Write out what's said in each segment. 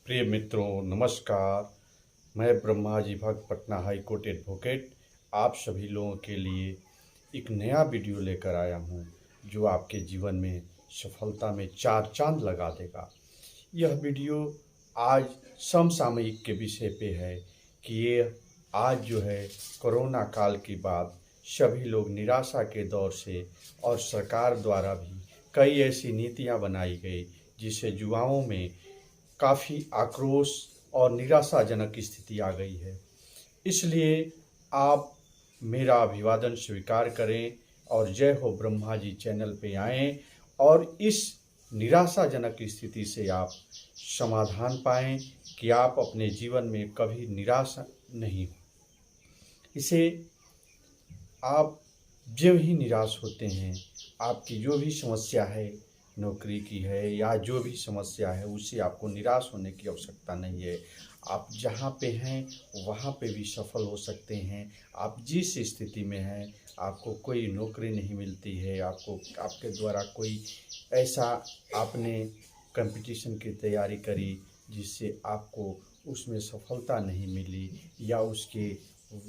प्रिय मित्रों नमस्कार। मैं ब्रह्मा जी भक्त पटना हाई कोर्ट एडवोकेट आप सभी लोगों के लिए एक नया वीडियो लेकर आया हूं, जो आपके जीवन में सफलता में चार चांद लगा देगा। यह वीडियो आज समसामयिक के विषय पे है कि ये आज जो है कोरोना काल के बाद सभी लोग निराशा के दौर से और सरकार द्वारा भी कई ऐसी नीतियां बनाई गई जिससे युवाओं में काफ़ी आक्रोश और निराशाजनक स्थिति आ गई है। इसलिए आप मेरा अभिवादन स्वीकार करें और जय हो ब्रह्मा जी चैनल पे आएँ और इस निराशाजनक स्थिति से आप समाधान पाएँ कि आप अपने जीवन में कभी निराश नहीं हो। इसे आप जब ही निराश होते हैं, आपकी जो भी समस्या है, नौकरी की है या जो भी समस्या है, उससे आपको निराश होने की आवश्यकता नहीं है। आप जहाँ पे हैं वहाँ पे भी सफल हो सकते हैं। आप जिस स्थिति में हैं, आपको कोई नौकरी नहीं मिलती है, आपके द्वारा कोई ऐसा आपने कंपटीशन की तैयारी करी जिससे आपको उसमें सफलता नहीं मिली या उसके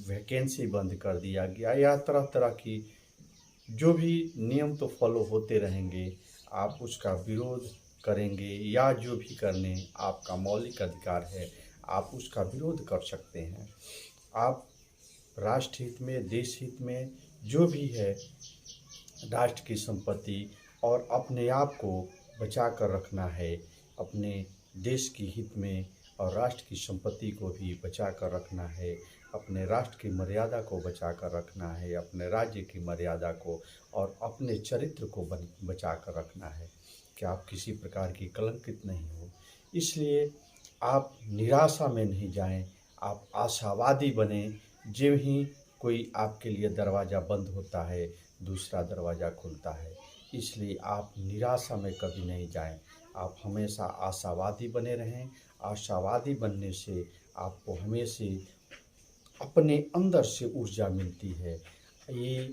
वैकेंसी बंद कर दिया गया या तरह तरह की जो भी नियम तो फॉलो होते रहेंगे, आप उसका विरोध करेंगे या जो भी करने आपका मौलिक अधिकार है, आप उसका विरोध कर सकते हैं। आप राष्ट्र हित में, देश हित में जो भी है, राष्ट्र की संपत्ति और अपने आप को बचा कर रखना है, अपने देश की हित में और राष्ट्र की संपत्ति को भी बचा कर रखना है, अपने राष्ट्र की मर्यादा को बचा कर रखना है, अपने राज्य की मर्यादा को और अपने चरित्र को बचा कर रखना है कि आप किसी प्रकार की कलंकित नहीं हो। इसलिए आप निराशा में नहीं जाएं, आप आशावादी बने। जब ही कोई आपके लिए दरवाज़ा बंद होता है, दूसरा दरवाज़ा खुलता है। इसलिए आप निराशा में कभी नहीं जाएं, आप हमेशा आशावादी बने रहें। आशावादी बनने से आपको हमेशा अपने अंदर से ऊर्जा मिलती है। ये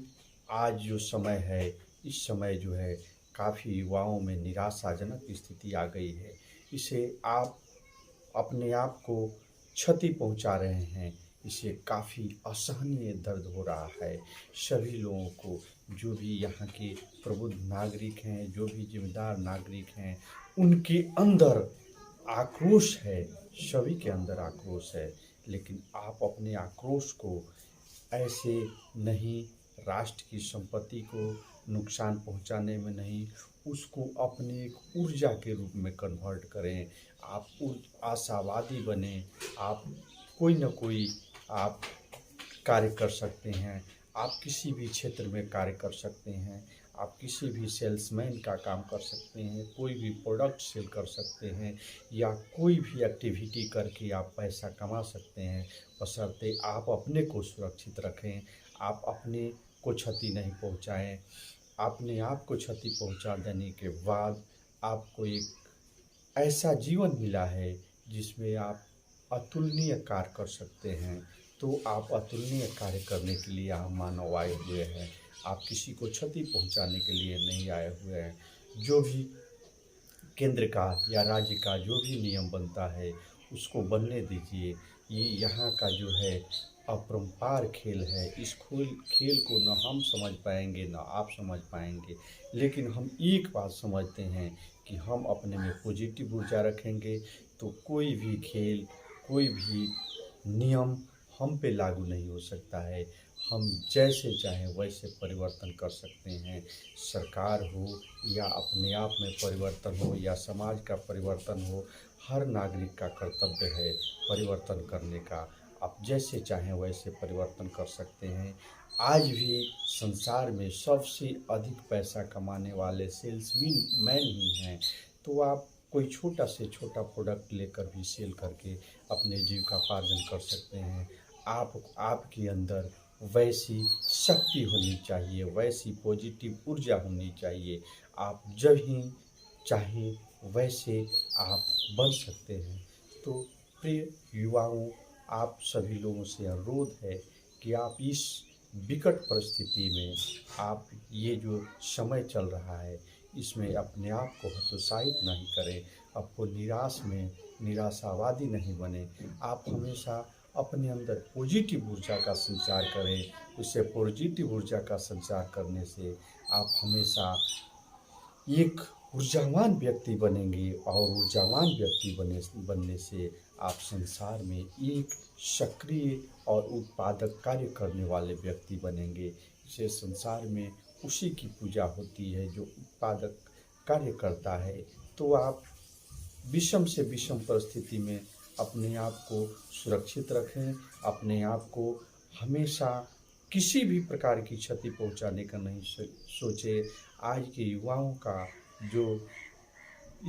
आज जो समय है, इस समय जो है काफ़ी युवाओं में निराशाजनक स्थिति आ गई है। इसे आप अपने आप को क्षति पहुंचा रहे हैं। इसे काफ़ी असहनीय दर्द हो रहा है। सभी लोगों को, जो भी यहाँ के प्रबुद्ध नागरिक हैं, जो भी जिम्मेदार नागरिक हैं, उनके अंदर आक्रोश है, सभी के अंदर आक्रोश है। लेकिन आप अपने आक्रोश को ऐसे नहीं, राष्ट्र की संपत्ति को नुकसान पहुंचाने में नहीं, उसको अपनी एक ऊर्जा के रूप में कन्वर्ट करें। आप आशावादी बने। आप कोई न कोई आप कार्य कर सकते हैं। आप किसी भी क्षेत्र में कार्य कर सकते हैं। आप किसी भी सेल्समैन का काम कर सकते हैं, कोई भी प्रोडक्ट सेल कर सकते हैं या कोई भी एक्टिविटी करके आप पैसा कमा सकते हैं, बशर्ते आप अपने को सुरक्षित रखें, आप अपने को क्षति नहीं पहुंचाएं। अपने आप को क्षति पहुंचा देने के बाद आपको एक ऐसा जीवन मिला है जिसमें आप अतुलनीय कार्य कर सकते हैं। तो आप अतुलनीय कार्य करने के लिए यहाँ मानव आए हुए हैं। आप किसी को क्षति पहुंचाने के लिए नहीं आए हुए हैं। जो भी केंद्र का या राज्य का जो भी नियम बनता है उसको बनने दीजिए। ये यहाँ का जो है अपरंपार खेल है। इस खेल को न हम समझ पाएंगे न आप समझ पाएंगे, लेकिन हम एक बात समझते हैं कि हम अपने में पॉजिटिव ऊर्जा रखेंगे तो कोई भी खेल, कोई भी नियम हम पे लागू नहीं हो सकता है। हम जैसे चाहें वैसे परिवर्तन कर सकते हैं। सरकार हो या अपने आप में परिवर्तन हो या समाज का परिवर्तन हो, हर नागरिक का कर्तव्य है परिवर्तन करने का। आप जैसे चाहें वैसे परिवर्तन कर सकते हैं। आज भी संसार में सबसे अधिक पैसा कमाने वाले सेल्समैन ही हैं। तो आप कोई छोटा से छोटा प्रोडक्ट लेकर भी सेल करके अपने जीविकापार्जन कर सकते हैं। आपके अंदर वैसी शक्ति होनी चाहिए, वैसी पॉजिटिव ऊर्जा होनी चाहिए। आप जब ही चाहें वैसे आप बन सकते हैं। तो प्रिय युवाओं, आप सभी लोगों से अनुरोध है कि आप इस विकट परिस्थिति में, आप ये जो समय चल रहा है, इसमें अपने आप को हतोत्साहित नहीं करें, आपको निराशावादी नहीं बने। आप हमेशा अपने अंदर पॉजिटिव ऊर्जा का संचार करें। उससे पॉजिटिव ऊर्जा का संचार करने से आप हमेशा एक ऊर्जावान व्यक्ति बनेंगे, और ऊर्जावान व्यक्ति बनने से आप संसार में एक सक्रिय और उत्पादक कार्य करने वाले व्यक्ति बनेंगे। इसे संसार में उसी की पूजा होती है जो उत्पादक कार्य करता है। तो आप विषम से विषम परिस्थिति में अपने आप को सुरक्षित रखें, अपने आप को हमेशा किसी भी प्रकार की क्षति पहुंचाने का नहीं सोचे। आज के युवाओं का जो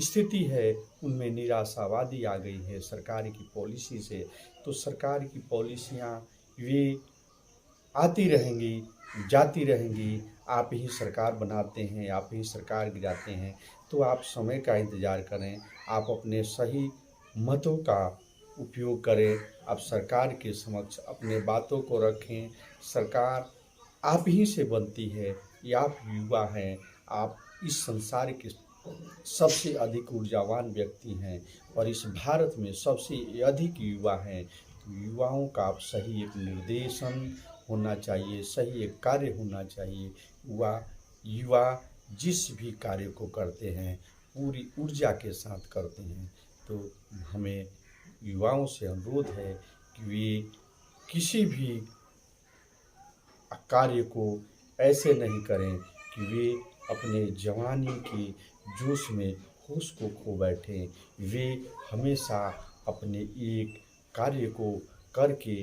स्थिति है उनमें निराशावादी आ गई है सरकार की पॉलिसी से। तो सरकार की पॉलिसियां वे आती रहेंगी, जाती रहेंगी। आप ही सरकार बनाते हैं, आप ही सरकार गिराते हैं। तो आप समय का इंतज़ार करें, आप अपने सही मतों का उपयोग करें, आप सरकार के समक्ष अपने बातों को रखें। सरकार आप ही से बनती है, ये आप युवा हैं, आप इस संसार के सबसे अधिक ऊर्जावान व्यक्ति हैं और इस भारत में सबसे अधिक युवा हैं। तो युवाओं का आप सही एक निर्देशन होना चाहिए, सही एक कार्य होना चाहिए। युवा जिस भी कार्य को करते हैं पूरी ऊर्जा के साथ करते हैं। तो हमें युवाओं से अनुरोध है कि वे किसी भी कार्य को ऐसे नहीं करें कि वे अपने जवानी के जोश में होश को खो बैठें। वे हमेशा अपने एक कार्य को करके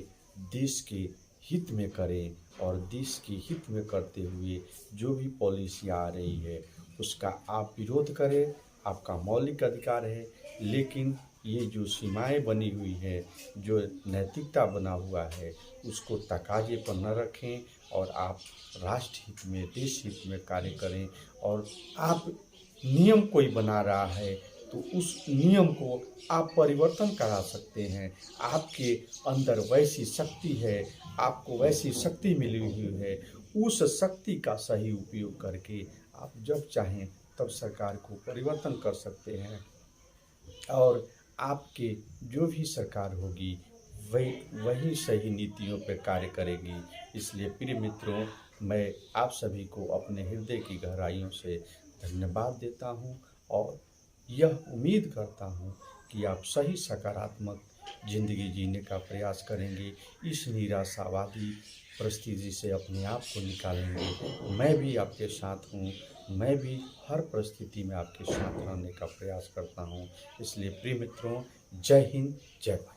देश के हित में करें, और देश के हित में करते हुए जो भी पॉलिसी आ रही है उसका आप विरोध करें, आपका मौलिक अधिकार है। लेकिन ये जो सीमाएं बनी हुई है, जो नैतिकता बना हुआ है, उसको तकाजे पर न रखें और आप राष्ट्र हित में, देश हित में कार्य करें। और आप नियम कोई बना रहा है तो उस नियम को आप परिवर्तन करा सकते हैं। आपके अंदर वैसी शक्ति है, आपको वैसी शक्ति मिली हुई है, उस शक्ति का सही उपयोग करके आप जब चाहें तब सरकार को परिवर्तन कर सकते हैं। और आपके जो भी सरकार होगी वही सही नीतियों पर कार्य करेगी। इसलिए प्रिय मित्रों, मैं आप सभी को अपने हृदय की गहराइयों से धन्यवाद देता हूं, और यह उम्मीद करता हूं कि आप सही सकारात्मक ज़िंदगी जीने का प्रयास करेंगे, इस निराशावादी परिस्थिति से अपने आप को निकालेंगे। मैं भी आपके साथ हूँ, मैं भी हर परिस्थिति में आपके साथ रहने का प्रयास करता हूँ। इसलिए प्रिय मित्रों, जय हिंद, जय भारत।